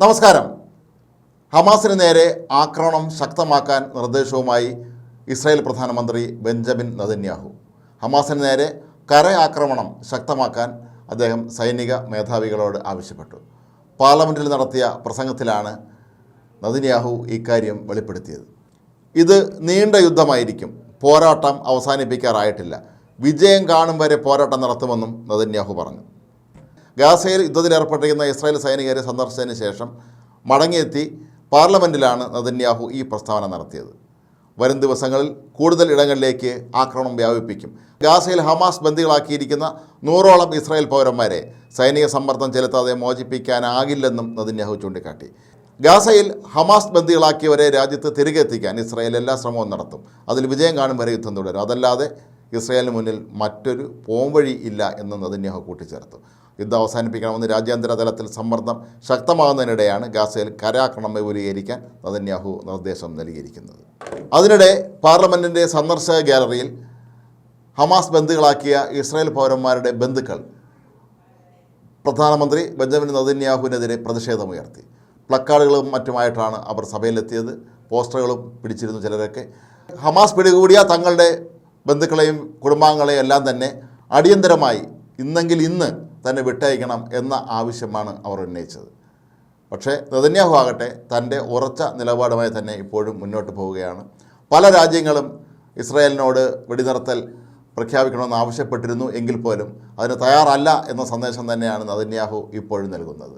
നമസ്കാരം. ഹമാസിന് നേരെ ആക്രമണം ശക്തമാക്കാൻ നിർദ്ദേശവുമായി ഇസ്രായേൽ പ്രധാനമന്ത്രി ബെഞ്ചമിൻ നെതന്യാഹു. ഹമാസിന് നേരെ കരയാക്രമണം ശക്തമാക്കാൻ അദ്ദേഹം സൈനിക മേധാവികളോട് ആവശ്യപ്പെട്ടു. പാർലമെൻറ്റിൽ നടത്തിയ പ്രസംഗത്തിലാണ് നെതന്യാഹു ഇക്കാര്യം വെളിപ്പെടുത്തിയത്. ഇത് നീണ്ട യുദ്ധമായിരിക്കും, പോരാട്ടം അവസാനിപ്പിക്കാറായിട്ടില്ല, വിജയം കാണും വരെ പോരാട്ടം നടത്തുമെന്നും നെതന്യാഹു പറഞ്ഞു. ഗാസയിൽ യുദ്ധത്തിലേർപ്പെട്ടിരിക്കുന്ന ഇസ്രായേൽ സൈനികരെ സന്ദർശിച്ചതിന് ശേഷം മടങ്ങിയെത്തി പാർലമെൻറ്റിലാണ് നെതന്യാഹു ഈ പ്രസ്താവന നടത്തിയത്. വരും ദിവസങ്ങളിൽ കൂടുതൽ ഇടങ്ങളിലേക്ക് ആക്രമണം വ്യാപിപ്പിക്കും. ഗാസയിൽ ഹമാസ് ബന്ദികളാക്കിയിരിക്കുന്ന 100ഓളം ഇസ്രായേൽ പൗരന്മാരെ സൈനിക സമ്മർദ്ദം ചെലുത്താതെ മോചിപ്പിക്കാനാകില്ലെന്നും നെതന്യാഹു ചൂണ്ടിക്കാട്ടി. ഗാസയിൽ ഹമാസ് ബന്ദികളാക്കിയവരെ രാജ്യത്ത് തിരികെ എത്തിക്കാൻ ഇസ്രായേൽ എല്ലാ ശ്രമവും നടത്തും. അതിൽ വിജയം കാണും വരെ യുദ്ധം തുടരും. അതല്ലാതെ ഇസ്രായേലിന് മുന്നിൽ മറ്റൊരു പോംവഴി ഇല്ല എന്ന് നെതന്യാഹു കൂട്ടിച്ചേർത്തു. യുദ്ധം അവസാനിപ്പിക്കണമെന്ന് രാജ്യാന്തര തലത്തിൽ സമ്മർദ്ദം ശക്തമാകുന്നതിനിടെയാണ് ഗാസയിൽ കരാക്രമണം വിപുലീകരിക്കാൻ നെതന്യാഹു നിർദ്ദേശം നൽകിയിരിക്കുന്നത്. അതിനിടെ പാർലമെൻറ്റിൻ്റെ സന്ദർശക ഗാലറിയിൽ ഹമാസ് ബന്ദികളാക്കിയ ഇസ്രായേൽ പൗരന്മാരുടെ ബന്ധുക്കൾ പ്രധാനമന്ത്രി ബെഞ്ചമിൻ നെതന്യാഹുവിനെതിരെ പ്രതിഷേധമുയർത്തി. പ്ലക്കാർഡുകളും മറ്റുമായിട്ടാണ് അവർ സഭയിലെത്തിയത്. പോസ്റ്ററുകളും പിടിച്ചിരുന്നു ചിലരൊക്കെ. ഹമാസ് പിടികൂടിയ തങ്ങളുടെ ബന്ധുക്കളെയും കുടുംബാംഗങ്ങളെയും എല്ലാം തന്നെ അടിയന്തരമായി ഇന്നെങ്കിൽ ഇന്ന് തന്നെ വിട്ടയക്കണം എന്ന ആവശ്യമാണ് അവർ ഉന്നയിച്ചത്. പക്ഷേ നെതന്യാഹു ആകട്ടെ തൻ്റെ ഉറച്ച നിലപാടുമായി തന്നെ ഇപ്പോഴും മുന്നോട്ട് പോവുകയാണ്. പല രാജ്യങ്ങളും ഇസ്രായേലിനോട് വെടിനിർത്തൽ പ്രഖ്യാപിക്കണമെന്ന് ആവശ്യപ്പെട്ടിരുന്നു എങ്കിൽ പോലും അതിന് തയ്യാറല്ല എന്ന സന്ദേശം തന്നെയാണ് നെതന്യാഹു ഇപ്പോഴും നൽകുന്നത്.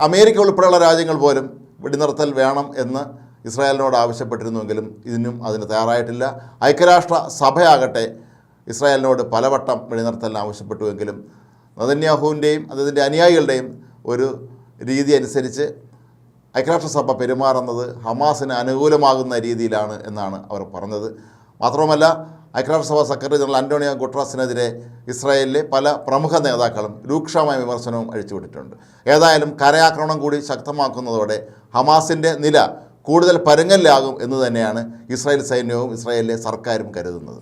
അമേരിക്ക ഉൾപ്പെടെയുള്ള രാജ്യങ്ങൾ പോലും വെടിനിർത്തൽ വേണം എന്ന് ഇസ്രായേലിനോട് ആവശ്യപ്പെട്ടിരുന്നുവെങ്കിലും അതിന് തയ്യാറായിട്ടില്ല. ഐക്യരാഷ്ട്ര സഭയാകട്ടെ ഇസ്രായേലിനോട് പലവട്ടം വെടിനിർത്തലിന് ആവശ്യപ്പെട്ടുവെങ്കിലും നെതന്യാഹുവിൻ്റെയും അദ്ദേഹത്തിൻ്റെ അനുയായികളുടെയും ഒരു രീതി അനുസരിച്ച് ഐക്യരാഷ്ട്രസഭ പെരുമാറുന്നത് ഹമാസിന് അനുകൂലമാകുന്ന രീതിയിലാണ് എന്നാണ് അവർ പറഞ്ഞത്. മാത്രവുമല്ല, ഐക്യരാഷ്ട്രസഭ സെക്രട്ടറി ജനറൽ അന്റോണിയോ ഗുട്ടറസിനെതിരെ ഇസ്രായേലിലെ പല പ്രമുഖ നേതാക്കളും രൂക്ഷമായ വിമർശനവും അഴിച്ചുവിട്ടിട്ടുണ്ട്. ഏതായാലും കരയാക്രമണം കൂടി ശക്തമാക്കുന്നതോടെ ഹമാസിൻ്റെ നില കൂടുതൽ പരുങ്ങലിലാകും എന്ന് തന്നെയാണ് ഇസ്രായേൽ സൈന്യവും ഇസ്രായേലിലെ സർക്കാരും കരുതുന്നത്.